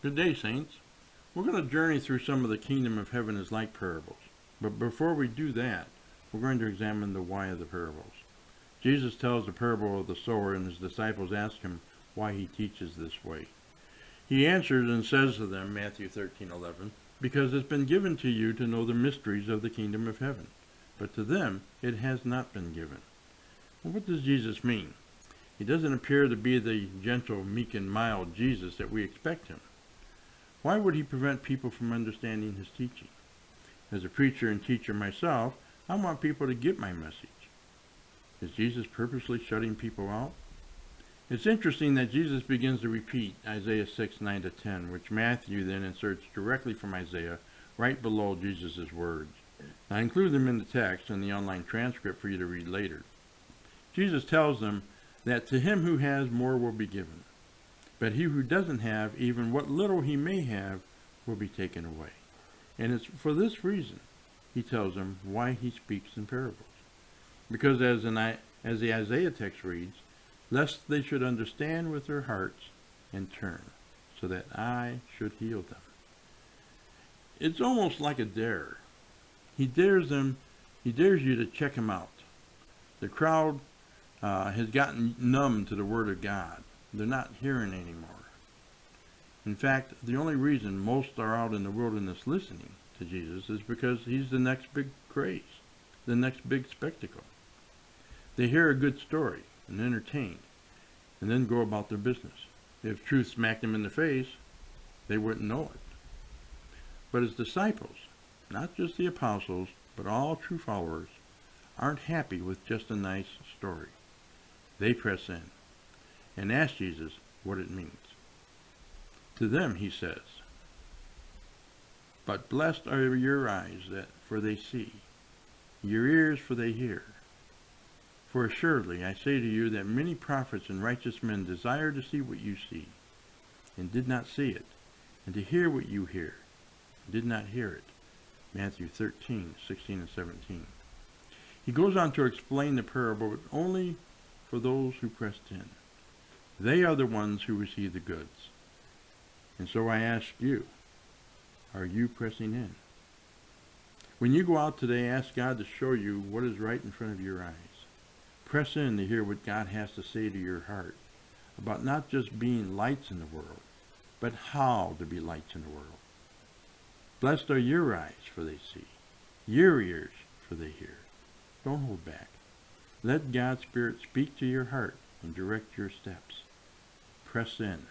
Good day, saints. We're going to journey through some of the kingdom of heaven is like parables. But before we do that, we're going to examine the why of the parables. Jesus tells the parable of the sower, and his disciples ask him why he teaches this way. He answers and says to them, Matthew 13:11, because it's been given to you to know the mysteries of the kingdom of heaven, but to them it has not been given. Well, what does Jesus mean? He doesn't appear to be the gentle, meek, and mild Jesus that we expect him. Why would he prevent people from understanding his teaching? As a preacher and teacher myself, I want people to get my message. Is Jesus purposely shutting people out? It's interesting that Jesus begins to repeat Isaiah 6:9-10, which Matthew then inserts directly from Isaiah right below Jesus' words. I include them in the text and the online transcript for you to read later. Jesus tells them that to him who has, more will be given. But he who doesn't have, even what little he may have, will be taken away. And it's for this reason, he tells them, why he speaks in parables. Because as the Isaiah text reads, lest they should understand with their hearts and turn, so that I should heal them. It's almost like a dare. He dares you to check him out. The crowd has gotten numb to the word of God. They're not hearing anymore. In fact, the only reason most are out in the wilderness listening to Jesus is because he's the next big craze, the next big spectacle. They hear a good story and entertained, and then go about their business. If truth smacked them in the face, they wouldn't know it. But his disciples, not just the apostles, but all true followers, aren't happy with just a nice story. They press in and ask Jesus what it means. To them he says, but blessed are your eyes, for they see, your ears, for they hear. For assuredly I say to you that many prophets and righteous men desire to see what you see, and did not see it, and to hear what you hear, and did not hear it. Matthew 13:16-17. He goes on to explain the parable, but only for those who pressed in. They are the ones who receive the goods. And so I ask you, are you pressing in? When you go out today, ask God to show you what is right in front of your eyes. Press in to hear what God has to say to your heart about not just being lights in the world, but how to be lights in the world. Blessed are your eyes, for they see, your ears, for they hear. Don't hold back. Let God's Spirit speak to your heart and direct your steps. Press in.